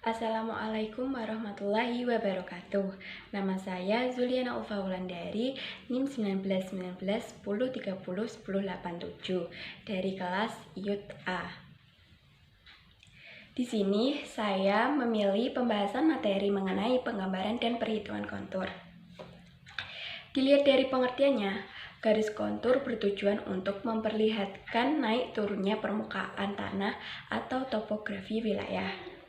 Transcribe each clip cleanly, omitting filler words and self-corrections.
Assalamualaikum warahmatullahi wabarakatuh. Nama saya Zuliana Ulfa Wulandari, NIM 191910301087 dari kelas IUT A. Di sini saya memilih pembahasan materi mengenai penggambaran dan perhitungan kontur. Dilihat dari pengertiannya, garis kontur bertujuan untuk memperlihatkan naik turunnya permukaan tanah atau topografi wilayah.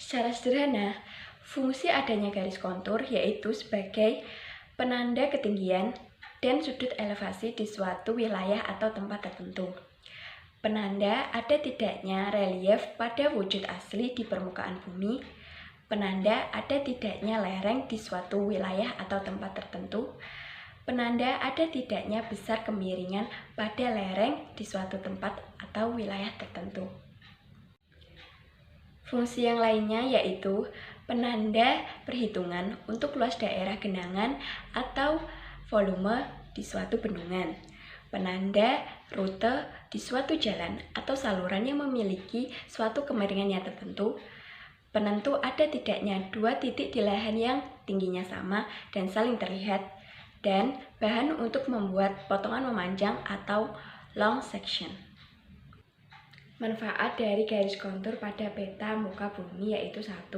Secara sederhana, fungsi adanya garis kontur yaitu sebagai penanda ketinggian dan sudut elevasi di suatu wilayah atau tempat tertentu. Penanda ada tidaknya relief pada wujud asli di permukaan bumi. Penanda ada tidaknya lereng di suatu wilayah atau tempat tertentu. Penanda ada tidaknya besar kemiringan pada lereng di suatu tempat atau wilayah tertentu. Fungsi yang lainnya yaitu penanda perhitungan untuk luas daerah genangan atau volume di suatu bendungan, penanda rute di suatu jalan atau saluran yang memiliki suatu kemiringan yang tertentu, penentu ada tidaknya dua titik di lahan yang tingginya sama dan saling terlihat, dan bahan untuk membuat potongan memanjang atau long section. Manfaat dari garis kontur pada peta muka bumi yaitu 1.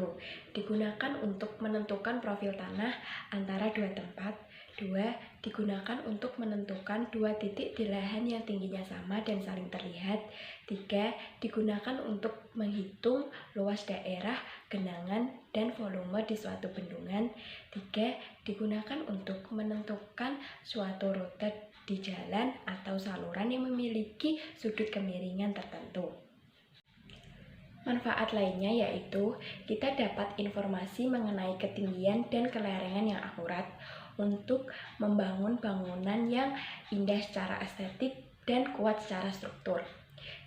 Digunakan untuk menentukan profil tanah antara dua tempat. 2. Digunakan untuk menentukan dua titik di lahan yang tingginya sama dan saling terlihat. 3. Digunakan untuk menghitung luas daerah, genangan, dan volume di suatu bendungan. 3. Digunakan untuk menentukan suatu rute di jalan atau saluran yang memiliki sudut kemiringan tertentu. Manfaat lainnya yaitu kita dapat informasi mengenai ketinggian dan kelerengan yang akurat untuk membangun bangunan yang indah secara estetik dan kuat secara struktur.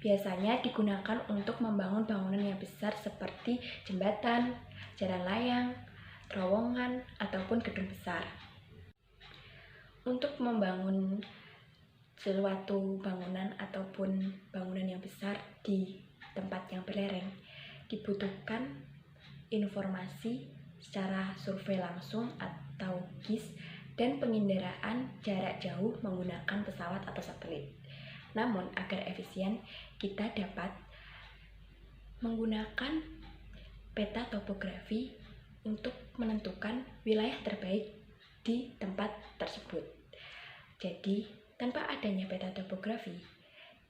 Biasanya digunakan untuk membangun bangunan yang besar seperti jembatan, jalan layang, terowongan, ataupun gedung besar. Untuk membangun suatu bangunan ataupun bangunan yang besar di tempat yang berlereng, dibutuhkan informasi secara survei langsung atau GIS dan penginderaan jarak jauh menggunakan pesawat atau satelit. Namun, agar efisien, kita dapat menggunakan peta topografi untuk menentukan wilayah terbaik di tempat tersebut. Jadi, tanpa adanya peta topografi,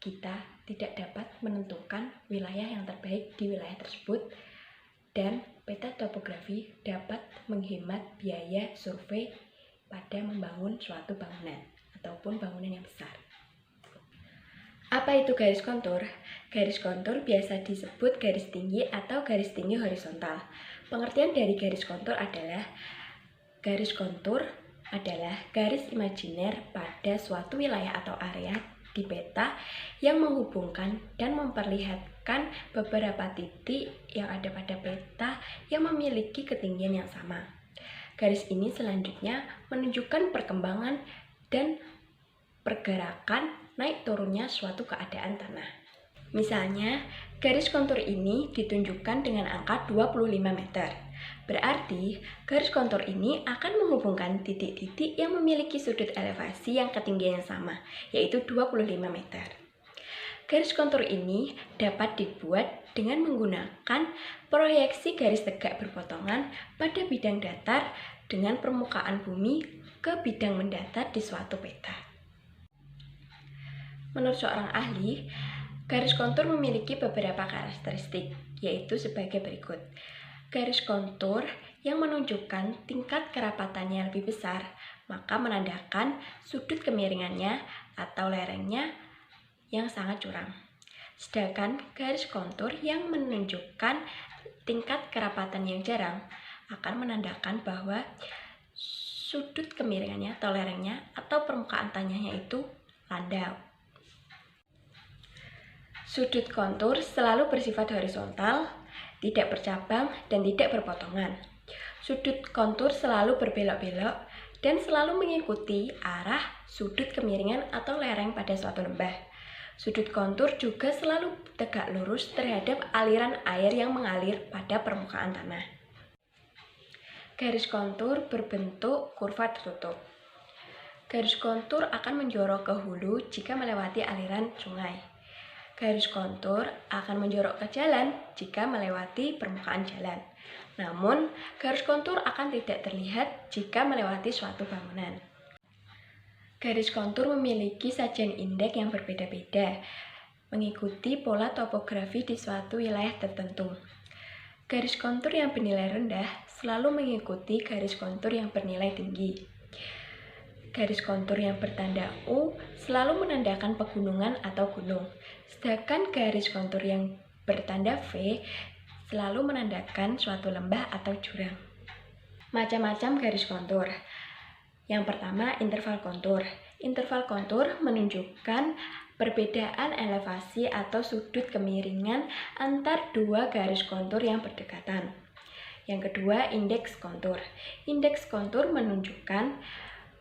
kita tidak dapat menentukan wilayah yang terbaik di wilayah tersebut, dan peta topografi dapat menghemat biaya survei pada membangun suatu bangunan ataupun bangunan yang besar. Apa itu garis kontur? Garis kontur biasa disebut garis tinggi atau garis tinggi horizontal. Pengertian dari garis kontur adalah garis imajiner pada suatu wilayah atau area di peta yang menghubungkan dan memperlihatkan beberapa titik yang ada pada peta yang memiliki ketinggian yang sama. Garis ini selanjutnya menunjukkan perkembangan dan pergerakan naik turunnya suatu keadaan tanah. Misalnya, garis kontur ini ditunjukkan dengan angka 25 meter. Berarti, garis kontur ini akan menghubungkan titik-titik yang memiliki sudut elevasi yang ketinggian yang sama, yaitu 25 meter. Garis kontur ini dapat dibuat dengan menggunakan proyeksi garis tegak berpotongan pada bidang datar dengan permukaan bumi ke bidang mendatar di suatu peta. Menurut seorang ahli, garis kontur memiliki beberapa karakteristik, yaitu sebagai berikut. Garis kontur yang menunjukkan tingkat kerapatannya yang lebih besar, maka menandakan sudut kemiringannya atau lerengnya yang sangat curam. Sedangkan garis kontur yang menunjukkan tingkat kerapatan yang jarang akan menandakan bahwa sudut kemiringannya atau lerengnya atau permukaan tanahnya itu landau. Sudut kontur selalu bersifat horizontal, tidak bercabang, dan tidak berpotongan. Sudut kontur selalu berbelok-belok dan selalu mengikuti arah sudut kemiringan atau lereng pada suatu lembah. Sudut kontur juga selalu tegak lurus terhadap aliran air yang mengalir pada permukaan tanah. Garis kontur berbentuk kurva tertutup. Garis kontur akan menjorok ke hulu jika melewati aliran sungai. Garis kontur akan menjorok ke jalan jika melewati permukaan jalan. Namun, garis kontur akan tidak terlihat jika melewati suatu bangunan. Garis kontur memiliki sajian indeks yang berbeda-beda, mengikuti pola topografi di suatu wilayah tertentu. Garis kontur yang bernilai rendah selalu mengikuti garis kontur yang bernilai tinggi. Garis kontur yang bertanda U selalu menandakan pegunungan atau gunung, sedangkan garis kontur yang bertanda V selalu menandakan suatu lembah atau jurang. Macam-macam garis kontur. Yang pertama, interval kontur. Interval kontur menunjukkan perbedaan elevasi atau sudut kemiringan antar dua garis kontur yang berdekatan. Yang kedua, indeks kontur. Indeks kontur menunjukkan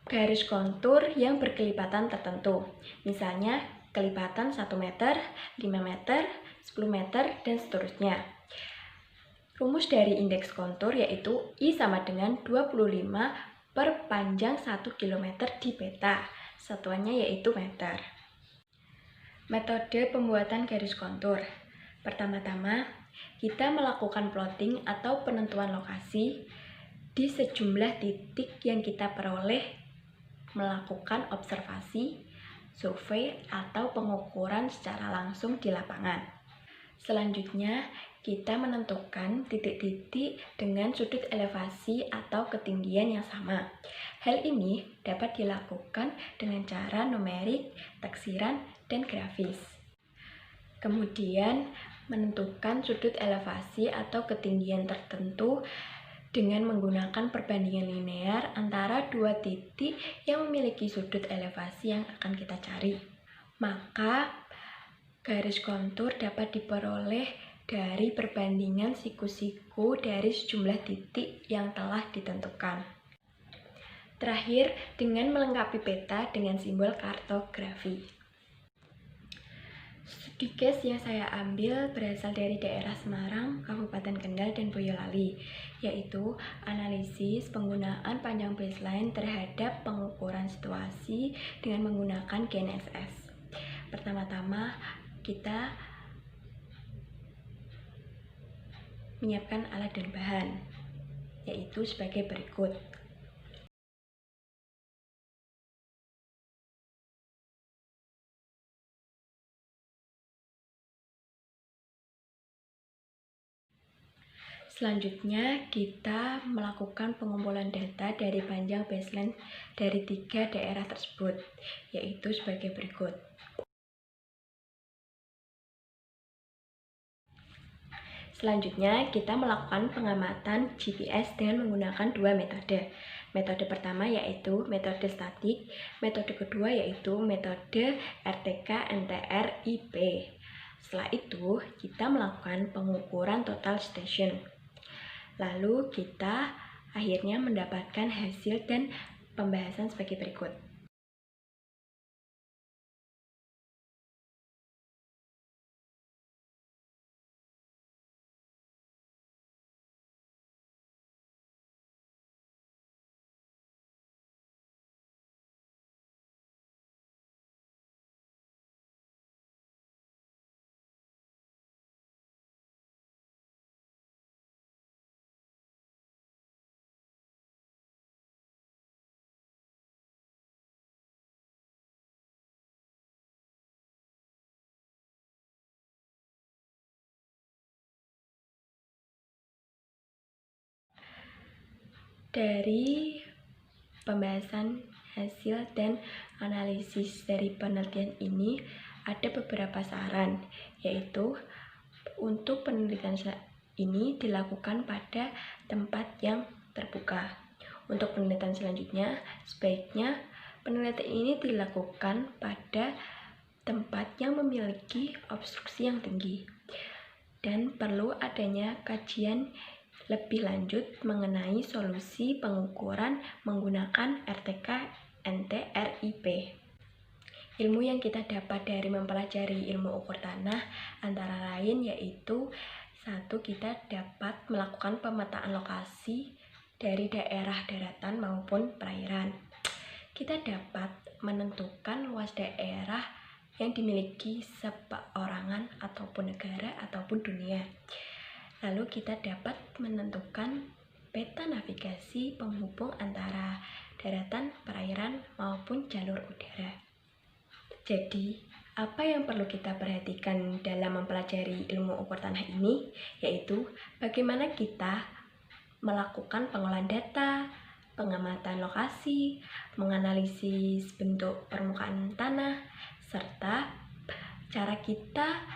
garis kontur yang berkelipatan tertentu. Misalnya, kelipatan 1 meter, 5 meter, 10 meter, dan seterusnya. Rumus dari indeks kontur yaitu I sama dengan 25 per panjang 1 km di peta. Satuannya yaitu meter. Metode pembuatan garis kontur. Pertama-tama, kita melakukan plotting atau penentuan lokasi di sejumlah titik yang kita peroleh melakukan observasi, survei, atau pengukuran secara langsung di lapangan. Selanjutnya, kita menentukan titik-titik dengan sudut elevasi atau ketinggian yang sama. Hal ini dapat dilakukan dengan cara numerik, taksiran, dan grafis. Kemudian, menentukan sudut elevasi atau ketinggian tertentu dengan menggunakan perbandingan linear antara dua titik yang memiliki sudut elevasi yang akan kita cari. Maka, garis kontur dapat diperoleh dari perbandingan siku-siku dari sejumlah titik yang telah ditentukan. Terakhir, dengan melengkapi peta dengan simbol kartografi. Studi case yang saya ambil berasal dari daerah Semarang, Kabupaten Kendal, dan Boyolali, yaitu analisis penggunaan panjang baseline terhadap pengukuran situasi dengan menggunakan GNSS. Pertama-tama, kita menyiapkan alat dan bahan, yaitu sebagai berikut. Selanjutnya, kita melakukan pengumpulan data dari panjang baseline dari 3 daerah tersebut, yaitu sebagai berikut. Selanjutnya, kita melakukan pengamatan GPS dengan menggunakan 2 metode. Metode pertama yaitu metode statik, metode kedua yaitu metode RTK-NTR-IP. Setelah itu, kita melakukan pengukuran total station. Lalu, kita akhirnya mendapatkan hasil dan pembahasan sebagai berikut. Dari pembahasan hasil dan analisis dari penelitian ini, ada beberapa saran, yaitu untuk penelitian ini dilakukan pada tempat yang terbuka. Untuk penelitian selanjutnya, sebaiknya penelitian ini dilakukan pada tempat yang memiliki obstruksi yang tinggi, dan perlu adanya kajian lebih lanjut mengenai solusi pengukuran menggunakan RTK-NTR-IP. Ilmu yang kita dapat dari mempelajari ilmu ukur tanah antara lain yaitu: 1. Kita dapat melakukan pemetaan lokasi dari daerah daratan maupun perairan. Kita dapat menentukan luas daerah yang dimiliki seperorangan ataupun negara ataupun dunia. Lalu kita dapat menentukan peta navigasi penghubung antara daratan, perairan, maupun jalur udara. Jadi, apa yang perlu kita perhatikan dalam mempelajari ilmu ukur tanah ini, yaitu bagaimana kita melakukan pengolahan data, pengamatan lokasi, menganalisis bentuk permukaan tanah, serta cara kita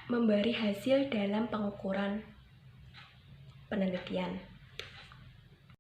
memberi hasil dalam pengukuran penelitian.